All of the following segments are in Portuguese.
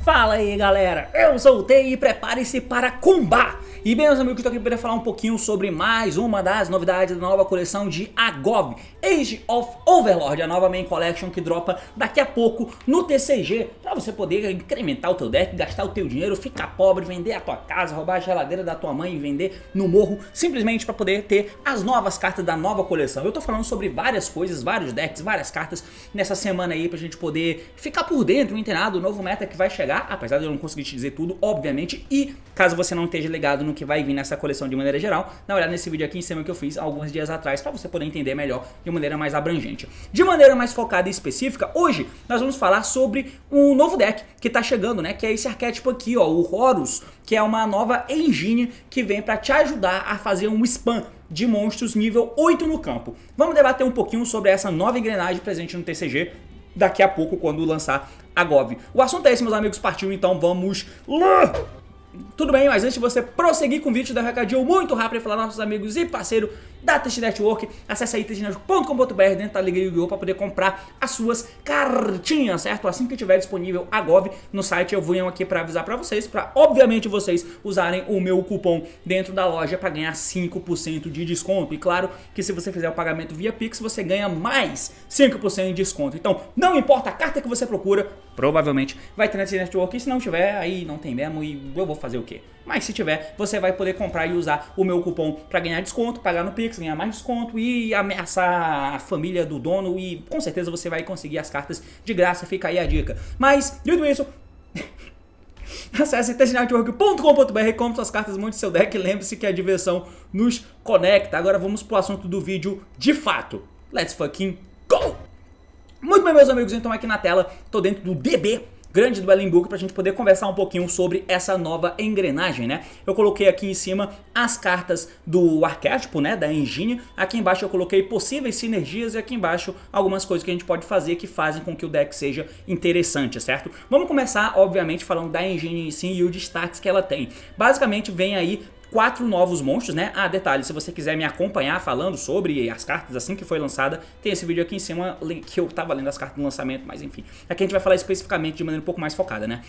Fala aí galera, eu sou o T e prepare-se para combar! E bem meus amigos, estou aqui para falar um pouquinho sobre mais uma das novidades da nova coleção de AGOV, Age of Overlord, a nova main collection que dropa daqui a pouco no TCG, para você poder incrementar o teu deck, gastar o teu dinheiro, ficar pobre, vender a tua casa, roubar a geladeira da tua mãe e vender no morro, simplesmente para poder ter as novas cartas da nova coleção. Eu tô falando sobre várias coisas, vários decks, várias cartas nessa semana aí pra gente poder ficar por dentro, inteirado do novo meta que vai chegar, apesar de eu não conseguir te dizer tudo, obviamente, e caso você não esteja ligado no que vai vir nessa coleção de maneira geral, dá uma olhada nesse vídeo aqui em cima que eu fiz alguns dias atrás para você poder entender melhor de maneira mais abrangente. De maneira mais focada e específica, hoje nós vamos falar sobre um novo deck que tá chegando, né, que é esse arquétipo aqui, ó, o Horus, que é uma nova engine que vem para te ajudar a fazer um spam de monstros nível 8 no campo. Vamos debater um pouquinho sobre essa nova engrenagem presente no TCG daqui a pouco quando lançar AGOV. O assunto é esse, meus amigos, partiu, então vamos lá! Tudo bem, mas antes de você prosseguir com o vídeo, dar um recadinho muito rápido e falar aos nossos amigos e parceiro da TT Network, acesse aí ttnetwork.com.br dentro da Liga Yu-Gi-Oh! Para poder comprar as suas cartinhas, certo? Assim que tiver disponível a GOV no site, eu venho aqui para avisar para vocês, para obviamente vocês usarem o meu cupom dentro da loja para ganhar 5% de desconto. E claro que se você fizer o pagamento via Pix, você ganha mais 5% de desconto. Então, não importa a carta que você procura, provavelmente vai ter na TT Network, e se não tiver, aí não tem mesmo e eu vou fazer o quê? Mas se tiver, você vai poder comprar e usar o meu cupom para ganhar desconto, pagar no Pix, ganhar mais desconto e ameaçar a família do dono e com certeza você vai conseguir as cartas de graça, fica aí a dica. Mas, dito isso, acesse ttnetwork.com.br e compre suas cartas, monte seu deck, lembre-se que a diversão nos conecta. Agora vamos pro assunto do vídeo de fato. Let's fucking go! Muito bem, meus amigos, então aqui na tela, tô dentro do DB grande do Battling Book pra gente poder conversar um pouquinho sobre essa nova engrenagem, né? Eu coloquei aqui em cima as cartas do arquétipo, né, da engine. Aqui embaixo eu coloquei possíveis sinergias e aqui embaixo algumas coisas que a gente pode fazer que fazem com que o deck seja interessante, certo? Vamos começar, obviamente, falando da engine em si e os destaques que ela tem. Basicamente vem aí 4 novos monstros, né? Ah, detalhe, se você quiser me acompanhar falando sobre as cartas assim que foi lançada, tem esse vídeo aqui em cima que eu tava lendo as cartas do lançamento, mas enfim. Aqui a gente vai falar especificamente de maneira um pouco mais focada, né?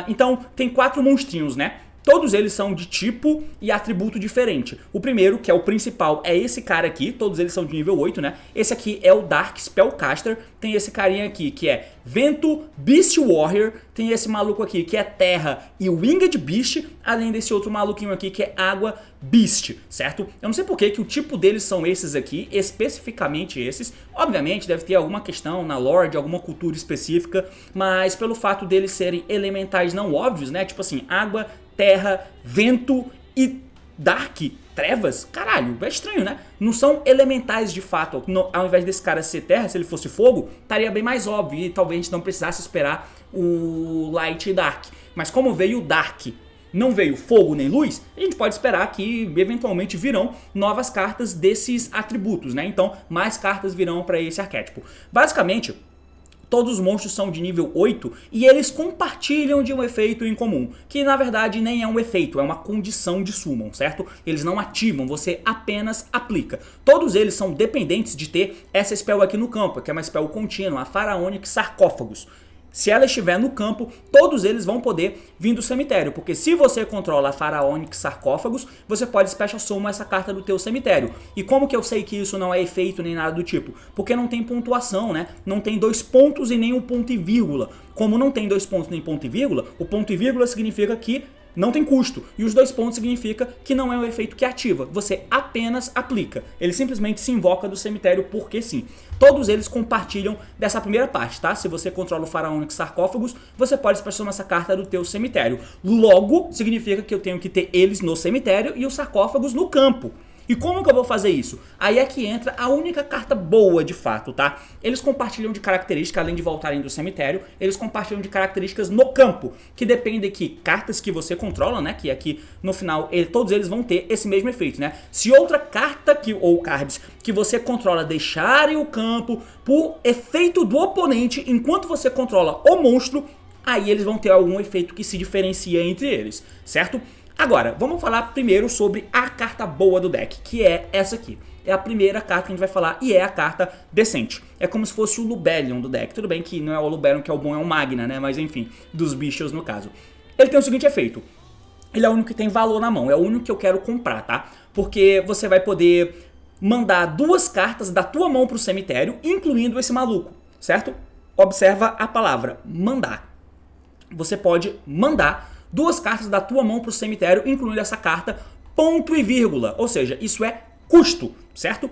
Então, tem 4 monstrinhos, né? Todos eles são de tipo e atributo diferente. O primeiro, que é o principal, é esse cara aqui. Todos eles são de nível 8, né? Esse aqui é o Dark Spellcaster. Tem esse carinha aqui, que é Vento Beast Warrior. Tem esse maluco aqui, que é Terra e Winged Beast. Além desse outro maluquinho aqui, que é Água Beast, certo? Eu não sei por que o tipo deles são esses aqui, especificamente esses. Obviamente deve ter alguma questão na lore de alguma cultura específica, mas pelo fato deles serem elementais não óbvios, né? Tipo assim, água, terra, vento e dark, trevas, caralho, é estranho, né? Não são elementais de fato. Ao invés desse cara ser terra, se ele fosse fogo, estaria bem mais óbvio e talvez a gente não precisasse esperar o light e dark. Mas como veio o dark, não veio fogo nem luz, a gente pode esperar que eventualmente virão novas cartas desses atributos, né? Então, mais cartas virão para esse arquétipo. Basicamente, todos os monstros são de nível 8 e eles compartilham de um efeito em comum, que na verdade nem é um efeito, é uma condição de summon, certo? Eles não ativam, você apenas aplica. Todos eles são dependentes de ter essa spell aqui no campo, que é uma spell contínua, a Pharaonic Sarcófagos. Se ela estiver no campo, todos eles vão poder vir do cemitério, porque se você controla a Pharaonic Sarcófagos, você pode Special Summon essa carta do teu cemitério. E como que eu sei que isso não é efeito nem nada do tipo? Porque não tem pontuação, né? Não tem 2 pontos e nem um ponto e vírgula. Como não tem 2 pontos nem ponto e vírgula, o ponto e vírgula significa que não tem custo. E os 2 pontos significa que não é um efeito que ativa. Você apenas aplica. Ele simplesmente se invoca do cemitério porque sim. Todos eles compartilham dessa primeira parte, tá? Se você controla o Pharaonic Sarcófagos, você pode expressar essa carta do teu cemitério. Logo, significa que eu tenho que ter eles no cemitério e os sarcófagos no campo. E como que eu vou fazer isso? Aí é que entra a única carta boa de fato, tá? Eles compartilham de características, além de voltarem do cemitério, eles compartilham de características no campo, que depende que cartas que você controla, né? Que aqui no final todos eles vão ter esse mesmo efeito, né? Se outra carta ou cards que você controla deixarem o campo por efeito do oponente enquanto você controla o monstro, aí eles vão ter algum efeito que se diferencia entre eles, certo? Agora, vamos falar primeiro sobre a carta boa do deck, que é essa aqui. É a primeira carta que a gente vai falar e é a carta decente. É como se fosse o Lubellion do deck. Tudo bem que não é o Lubellion que é o bom, é o Magna, né? Mas enfim, dos bichos no caso. Ele tem o seguinte efeito. Ele é o único que tem valor na mão, é o único que eu quero comprar, tá? Porque você vai poder mandar 2 cartas da tua mão pro cemitério, incluindo esse maluco, certo? Observa a palavra, mandar. Você pode mandar 2 cartas da tua mão pro cemitério, incluindo essa carta, ponto e vírgula. Ou seja, isso é custo, certo?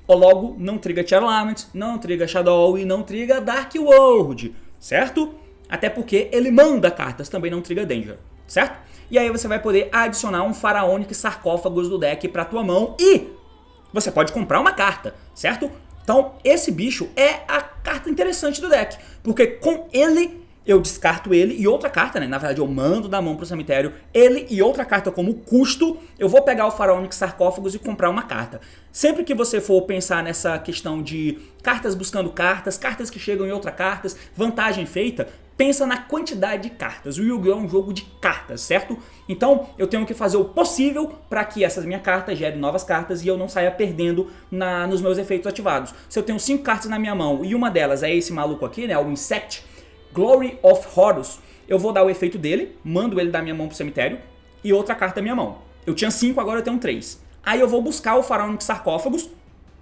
Ou logo, não triga Tier Lament, não triga Shadow e não triga Dark World, certo? Até porque ele manda cartas, também não triga Danger, certo? E aí você vai poder adicionar um Pharaonic Sarcófagos do deck pra tua mão e você pode comprar uma carta, certo? Então esse bicho é a carta interessante do deck, porque com ele eu descarto ele e outra carta, né? Na verdade eu mando da mão pro cemitério ele e outra carta como custo. Eu vou pegar o Pharaonic Sarcófagos e comprar uma carta. Sempre que você for pensar nessa questão de cartas buscando cartas, cartas que chegam em outras cartas, vantagem feita, pensa na quantidade de cartas. O Yu-Gi-Oh! É um jogo de cartas, certo? Então eu tenho que fazer o possível para que essas minhas cartas gerem novas cartas e eu não saia perdendo nos meus efeitos ativados. Se eu tenho 5 cartas na minha mão e uma delas é esse maluco aqui, né? O Insect, Glory of Horus, eu vou dar o efeito dele, mando ele da minha mão pro cemitério e outra carta da minha mão. Eu tinha 5, agora eu tenho 3. Aí eu vou buscar o Pharaonic Sarcófagos,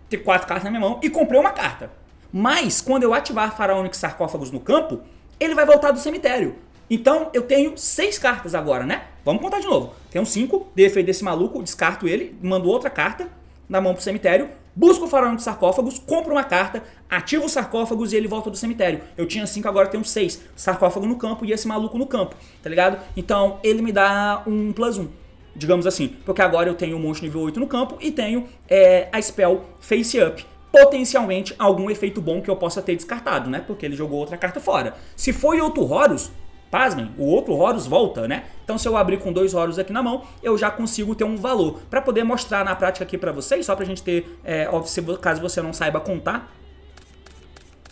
ter 4 cartas na minha mão e comprei uma carta. Mas quando eu ativar Pharaonic Sarcófagos no campo, ele vai voltar do cemitério. Então eu tenho 6 cartas agora, né? Vamos contar de novo. Tenho 5, dei efeito desse maluco, descarto ele, mando outra carta na mão pro cemitério, busco o Pharaonic Sarcófagos, compro uma carta, ativo os sarcófagos e ele volta do cemitério. Eu tinha 5, agora tenho 6. Sarcófago no campo e esse maluco no campo, tá ligado? Então ele me dá um +1, digamos assim. Porque agora eu tenho o monstro nível 8 no campo e tenho a spell Face Up. Potencialmente algum efeito bom que eu possa ter descartado, né? Porque ele jogou outra carta fora. Se foi outro Horus, pasmem, o outro Horus volta, né? Então se eu abrir com 2 Horus aqui na mão, eu já consigo ter um valor. Pra poder mostrar na prática aqui pra vocês, só pra gente ter, caso você não saiba contar.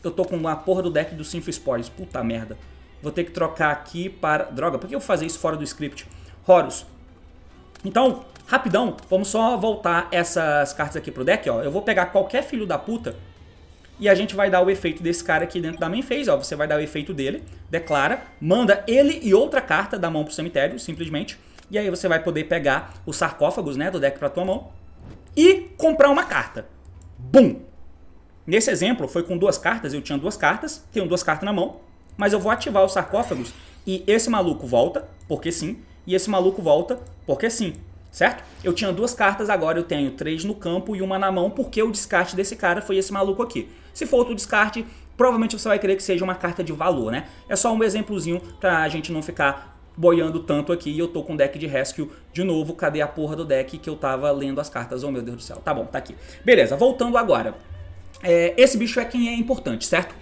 Eu tô com a porra do deck do Sinful Spores, puta merda. Vou ter que trocar aqui para... Droga, por que eu vou fazer isso fora do script? Horus. Então, rapidão, vamos só voltar essas cartas aqui pro deck, ó. Eu vou pegar qualquer filho da puta e a gente vai dar o efeito desse cara aqui dentro da main phase, ó. Você vai dar o efeito dele, declara, manda ele e outra carta da mão pro cemitério, simplesmente. E aí você vai poder pegar os sarcófagos, né, do deck pra tua mão e comprar uma carta. Bum! Nesse exemplo foi com 2 cartas, eu tinha 2 cartas, tenho 2 cartas na mão, mas eu vou ativar os sarcófagos e esse maluco volta, porque sim, e esse maluco volta, porque sim. Certo? Eu tinha 2 cartas, agora eu tenho 3 no campo e uma na mão, porque o descarte desse cara foi esse maluco aqui. Se for outro descarte, provavelmente você vai querer que seja uma carta de valor, né? É só um exemplozinho pra gente não ficar boiando tanto aqui. E eu tô com o deck de Rescue de novo. Cadê a porra do deck que eu tava lendo as cartas? Oh meu Deus do céu. Tá bom, tá aqui. Beleza, voltando agora. Esse bicho é quem é importante, certo?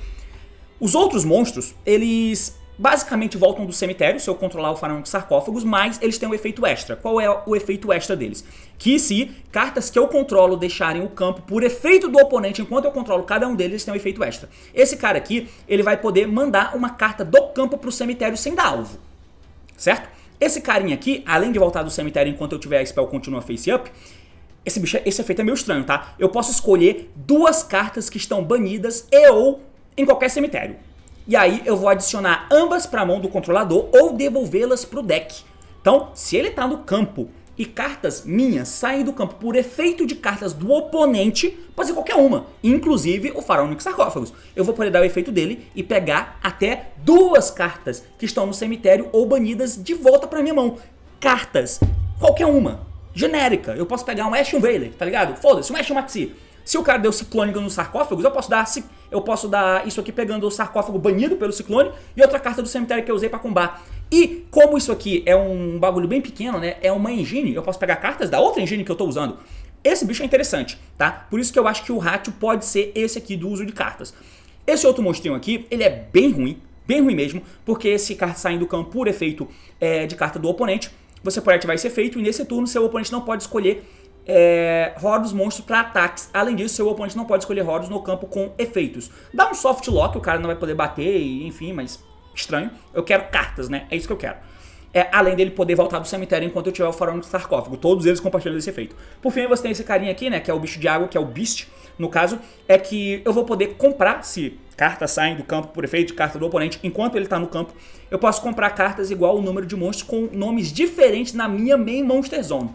Os outros monstros, eles... basicamente voltam do cemitério se eu controlar o Pharaonic Sarcófagos, mas eles têm um efeito extra. Qual é o efeito extra deles? Que se cartas que eu controlo deixarem o campo por efeito do oponente, enquanto eu controlo cada um deles, eles têm um efeito extra. Esse cara aqui, ele vai poder mandar uma carta do campo pro cemitério sem dar alvo. Certo? Esse carinha aqui, além de voltar do cemitério enquanto eu tiver a spell Continua Face Up, esse efeito é meio estranho, tá? Eu posso escolher 2 cartas que estão banidas e ou em qualquer cemitério. E aí eu vou adicionar ambas para a mão do controlador ou devolvê-las para o deck. Então, se ele está no campo e cartas minhas saem do campo por efeito de cartas do oponente, pode ser qualquer uma, inclusive o Pharaonic Sarcófagos. Eu vou poder dar o efeito dele e pegar até 2 cartas que estão no cemitério ou banidas de volta para minha mão. Cartas, qualquer uma, genérica. Eu posso pegar um Ashen Veiler, tá ligado? Foda-se, um Ashen Maxi. Se o cara deu Ciclônico nos sarcófagos, eu posso dar isso aqui pegando o sarcófago banido pelo Ciclone e outra carta do cemitério que eu usei pra combar. E como isso aqui é um bagulho bem pequeno, né? É uma engine, eu posso pegar cartas da outra engine que eu tô usando. Esse bicho é interessante, tá? Por isso que eu acho que o ratio pode ser esse aqui do uso de cartas. Esse outro monstrinho aqui, ele é bem ruim mesmo, porque esse carta saindo do campo por efeito de carta do oponente, você pode ativar esse efeito e nesse turno seu oponente não pode escolher Horus monstro para ataques. Além disso, seu oponente não pode escolher Horus no campo com efeitos. Dá um soft lock, o cara não vai poder bater, enfim, mas estranho. Eu quero cartas, né? É isso que eu quero. Além dele poder voltar do cemitério enquanto eu tiver o faraônico sarcófago. Todos eles compartilham desse efeito. Por fim, você tem esse carinha aqui, né? Que é o bicho de água, que é o Beast. No caso, é que eu vou poder comprar, se cartas saem do campo por efeito de carta do oponente, enquanto ele tá no campo, eu posso comprar cartas igual o número de monstros com nomes diferentes na minha main Monster Zone.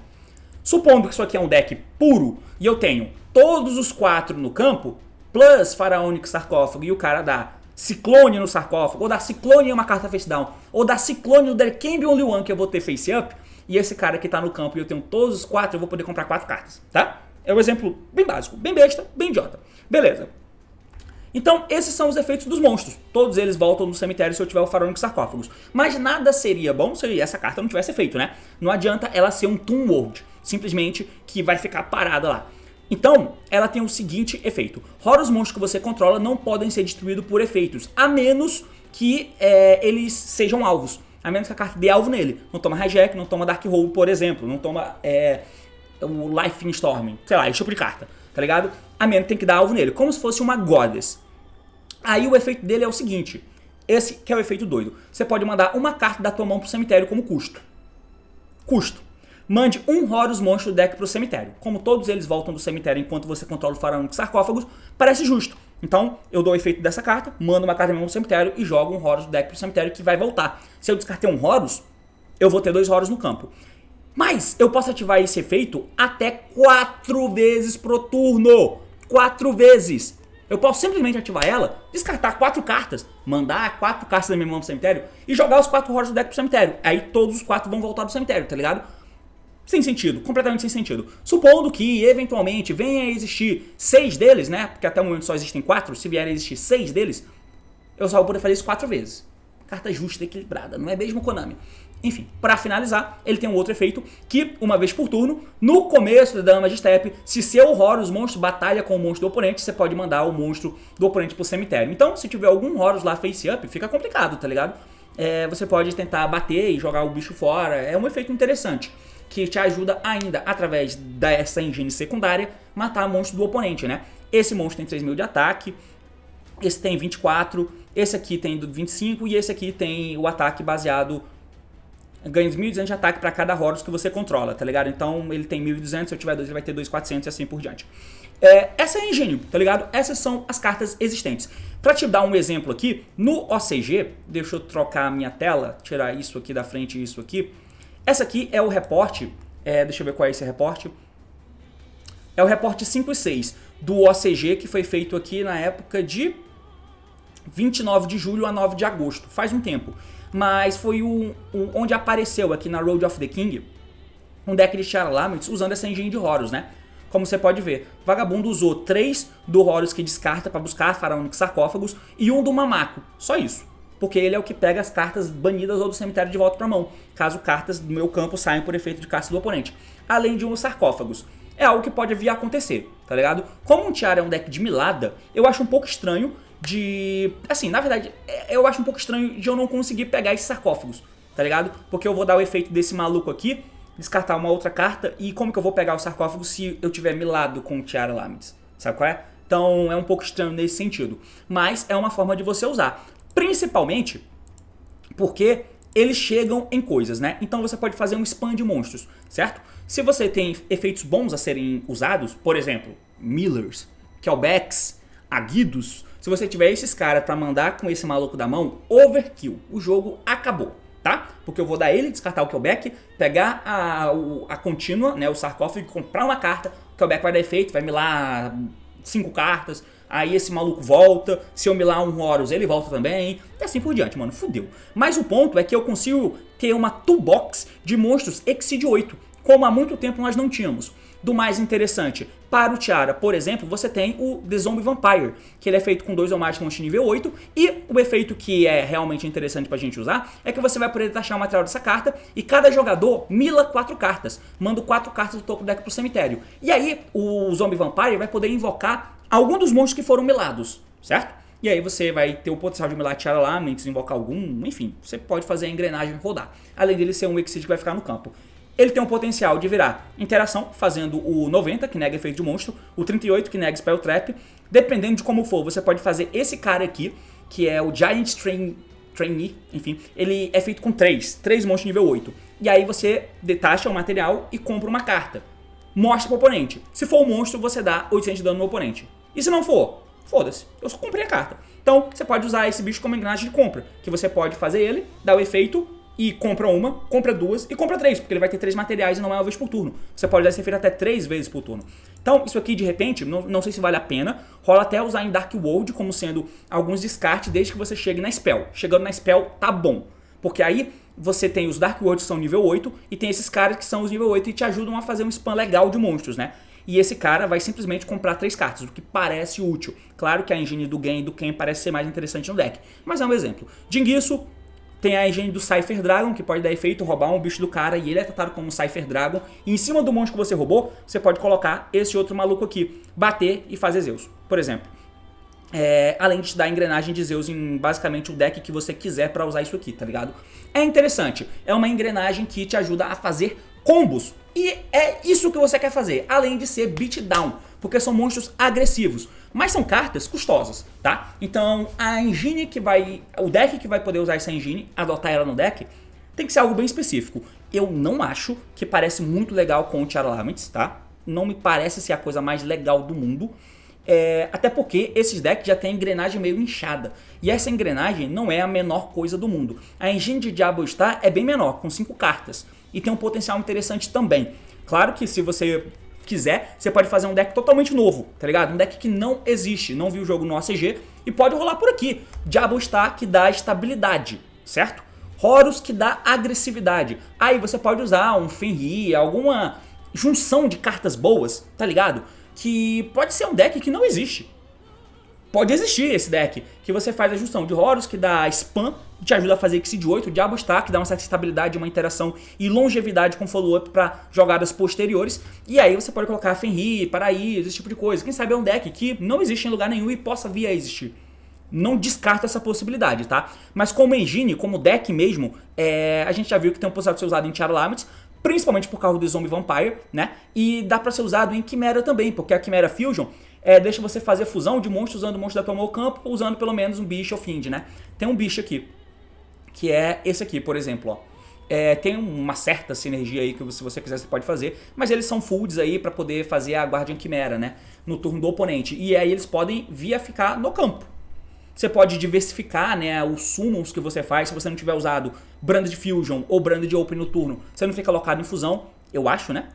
Supondo que isso aqui é um deck puro e eu tenho todos os 4 no campo, plus faraônico sarcófago e o cara dá Ciclone no sarcófago, ou dá Ciclone em uma carta face down, ou dá Ciclone no There Can Be Only One que eu vou ter face up, e esse cara que tá no campo e eu tenho todos os 4, eu vou poder comprar 4 cartas, tá? É um exemplo bem básico, bem besta, bem idiota. Beleza. Então, esses são os efeitos dos monstros. Todos eles voltam no cemitério se eu tiver o faraônico sarcófagos. Mas nada seria bom se essa carta não tivesse efeito, né? Não adianta ela ser um Tomb World, simplesmente que vai ficar parada lá. Então, ela tem o seguinte efeito. Os monstros que você controla não podem ser destruídos por efeitos, a menos que eles sejam alvos. A menos que a carta dê alvo nele. Não toma Hijack, não toma Dark Hole, por exemplo. Não toma o Life in Storming. Sei lá, esse tipo de carta, tá ligado? A menos que tem que dar alvo nele, como se fosse uma Goddess. Aí o efeito dele é o seguinte. Esse que é o efeito doido. Você pode mandar uma carta da tua mão pro cemitério como custo. Mande um Horus monstro do deck pro cemitério. Como todos eles voltam do cemitério enquanto você controla o faraônico sarcófagos, parece justo. Então, eu dou o efeito dessa carta, mando uma carta mesmo pro cemitério e jogo um Horus do deck pro cemitério que vai voltar. Se eu descartei um Horus, eu vou ter 2 Horus no campo. Mas eu posso ativar esse efeito até 4 vezes pro turno. 4 vezes. Eu posso simplesmente ativar ela, descartar 4 cartas, mandar 4 cartas da minha mão pro cemitério e jogar os 4 Horus do deck pro cemitério. Aí todos os 4 vão voltar do cemitério, tá ligado? Sem sentido, completamente sem sentido. Supondo que, eventualmente, venha a existir 6 deles, né? Porque até o momento só existem 4. Se vier a existir 6 deles, eu só vou poder fazer isso 4 vezes. Carta justa e equilibrada, não é mesmo, Konami? Enfim, pra finalizar, ele tem um outro efeito que, uma vez por turno, no começo da dama de step, se seu Horus monstro batalha com o monstro do oponente, você pode mandar o monstro do oponente pro cemitério. Então, se tiver algum Horus lá face up, fica complicado, tá ligado? Você pode tentar bater e jogar o bicho fora, é um efeito interessante, que te ajuda ainda, através dessa engine secundária, matar monstro do oponente, né? Esse monstro tem 3.000 de ataque, esse tem 24, esse aqui tem 25 e esse aqui tem o ataque baseado... Ganha 1.200 de ataque para cada Horus que você controla, tá ligado? Então ele tem 1.200, se eu tiver 2 ele vai ter 2.400 e assim por diante. Essa é a engine, tá ligado? Essas são as cartas existentes. Pra te dar um exemplo aqui, no OCG, deixa eu trocar a minha tela, tirar isso aqui da frente e isso aqui. Essa aqui é o reporte, deixa eu ver qual é esse reporte. É o reporte 5 e 6 do OCG que foi feito aqui na época de 29 de julho a 9 de agosto, faz um tempo. Mas foi onde apareceu aqui na Road of the King um deck de Tiara Laments usando essa engine de Horus, né? Como você pode ver, Vagabundo usou 3 do Horus que descarta para buscar faraônicos sarcófagos e um do Mamaco, só isso. Porque ele é o que pega as cartas banidas ou do cemitério de volta para mão, caso cartas do meu campo saiam por efeito de caça do oponente. Além de um dos sarcófagos. É algo que pode vir a acontecer, tá ligado? Como um Tiara é um deck de milada, eu acho um pouco estranho assim, na verdade, eu acho um pouco estranho de eu não conseguir pegar esses sarcófagos, tá ligado? Porque eu vou dar o efeito desse maluco aqui, descartar uma outra carta, e como que eu vou pegar o sarcófago se eu tiver milado com o Tiara Laments? Sabe qual é? Então é um pouco estranho nesse sentido. Mas é uma forma de você usar. Principalmente porque eles chegam em coisas, né? Então você pode fazer um spam de monstros, certo? Se você tem efeitos bons a serem usados, por exemplo, Millers, Kelbecks, Aguidos, se você tiver esses caras pra mandar com esse maluco da mão, overkill, o jogo acabou, tá? Porque eu vou dar ele, descartar o Kelbeck, pegar a contínua, né, o sarcófago, comprar uma carta, o Kelbeck vai dar efeito, vai milar 5 cartas, aí esse maluco volta, se eu milar um Horus ele volta também, e assim por diante, mano, fudeu. Mas o ponto é que eu consigo ter uma toolbox de monstros Exceed 8, como há muito tempo nós não tínhamos. Do mais interessante, para o Tiara, por exemplo, você tem o The Zombie Vampire, que ele é feito com 2 ou mais monstros de nível 8, e o efeito que é realmente interessante pra gente usar é que você vai poder taxar o material dessa carta, e cada jogador mila 4 cartas, manda 4 cartas do topo do deck pro cemitério. E aí, o Zombie Vampire vai poder invocar algum dos monstros que foram milados, certo? E aí você vai ter o potencial de milar Tiara Laments, invocar algum, enfim, você pode fazer a engrenagem rodar. Além dele ser um Exceed que vai ficar no campo. Ele tem o potencial de virar interação, fazendo o 90, que nega efeito de monstro, o 38, que nega Spell Trap. Dependendo de como for, você pode fazer esse cara aqui, que é o Giant Trainee, enfim, ele é feito com 3 monstros nível 8. E aí você detacha o material e compra uma carta. Mostra pro oponente. Se for um monstro, você dá 800 de dano no oponente. E se não for, foda-se, eu só comprei a carta. Então você pode usar esse bicho como engrenagem de compra, que você pode fazer ele, dar o efeito e compra uma, compra duas e compra 3, porque ele vai ter 3 materiais e não é uma vez por turno. Você pode dar esse efeito até 3 vezes por turno. Então isso aqui de repente, não sei se vale a pena, rola até usar em Dark World como sendo alguns descartes desde que você chegue na Spell. Chegando na Spell tá bom, porque aí você tem os Dark Worlds que são nível 8 e tem esses caras que são os nível 8 e te ajudam a fazer um spam legal de monstros, né? E esse cara vai simplesmente comprar 3 cartas, o que parece útil. Claro que a engine do Gen e do Ken parece ser mais interessante no deck, mas é um exemplo. Jinguiço tem a engine do Cypher Dragon, que pode dar efeito, roubar um bicho do cara e ele é tratado como um Cypher Dragon. E em cima do monstro que você roubou, você pode colocar esse outro maluco aqui, bater e fazer Zeus, por exemplo. Além de te dar a engrenagem de Zeus em basicamente o deck que você quiser pra usar isso aqui, tá ligado? É interessante, é uma engrenagem que te ajuda a fazer combos. E é isso que você quer fazer, além de ser beatdown, porque são monstros agressivos. Mas são cartas custosas, tá? Então a engine o deck que vai poder usar essa engine, adotar ela no deck, tem que ser algo bem específico. Eu não acho que parece muito legal com o Charlaments, tá? Não me parece ser a coisa mais legal do mundo. Até porque esses decks já tem a engrenagem meio inchada. E essa engrenagem não é a menor coisa do mundo. A engine de Diablo Star é bem menor, com 5 cartas. E tem um potencial interessante também. Claro que se você quiser, você pode fazer um deck totalmente novo, tá ligado? Um deck que não existe, não viu o jogo no ACG e pode rolar por aqui. Diablo Star que dá estabilidade, certo? Horus que dá agressividade. Aí você pode usar um Fenrir, alguma junção de cartas boas, tá ligado? Que pode ser um deck que não existe. Pode existir esse deck, que você faz a junção de Horus, que dá spam, te ajuda a fazer Exceed 8, Diablo Star, que dá uma certa estabilidade, uma interação e longevidade com follow-up para jogadas posteriores. E aí você pode colocar Fenrir, Paraíso, esse tipo de coisa. Quem sabe é um deck que não existe em lugar nenhum e possa vir a existir. Não descarta essa possibilidade, tá? Mas como engine, como deck mesmo, a gente já viu que tem um potencial de ser usado em Charlaments, principalmente por causa do Zombie Vampire, né? E dá pra ser usado em Chimera também, porque a Chimera Fusion deixa você fazer fusão de monstros usando o monstro da tua mão ao campo, usando pelo menos um bicho ou fiend, né? Tem um bicho aqui, que é esse aqui, por exemplo, ó. Tem uma certa sinergia aí que se você quiser você pode fazer, mas eles são folds aí pra poder fazer a Guardian Chimera, né? No turno do oponente. E aí eles podem vir a ficar no campo. Você pode diversificar, né, os summons que você faz. Se você não tiver usado Branded Fusion ou Branded Open no turno, você não fica alocado em fusão, eu acho, né?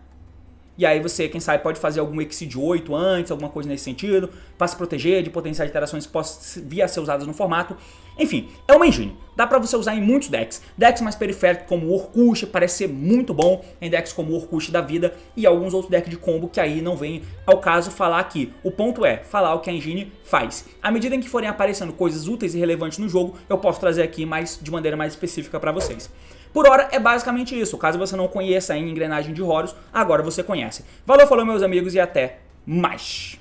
E aí você, quem sabe, pode fazer algum Exceed 8 antes, alguma coisa nesse sentido, para se proteger de potenciais interações que possam vir a ser usadas no formato. Enfim, é uma engine. Dá pra você usar em muitos decks. Decks mais periféricos como o Orkush parece ser muito bom em decks como o Orkush da vida e alguns outros decks de combo que aí não vem ao caso falar aqui. O ponto é falar o que a engine faz. À medida em que forem aparecendo coisas úteis e relevantes no jogo, eu posso trazer aqui de maneira mais específica pra vocês. Por hora é basicamente isso. Caso você não conheça a engrenagem de Horus, agora você conhece. Valeu, falou meus amigos e até mais.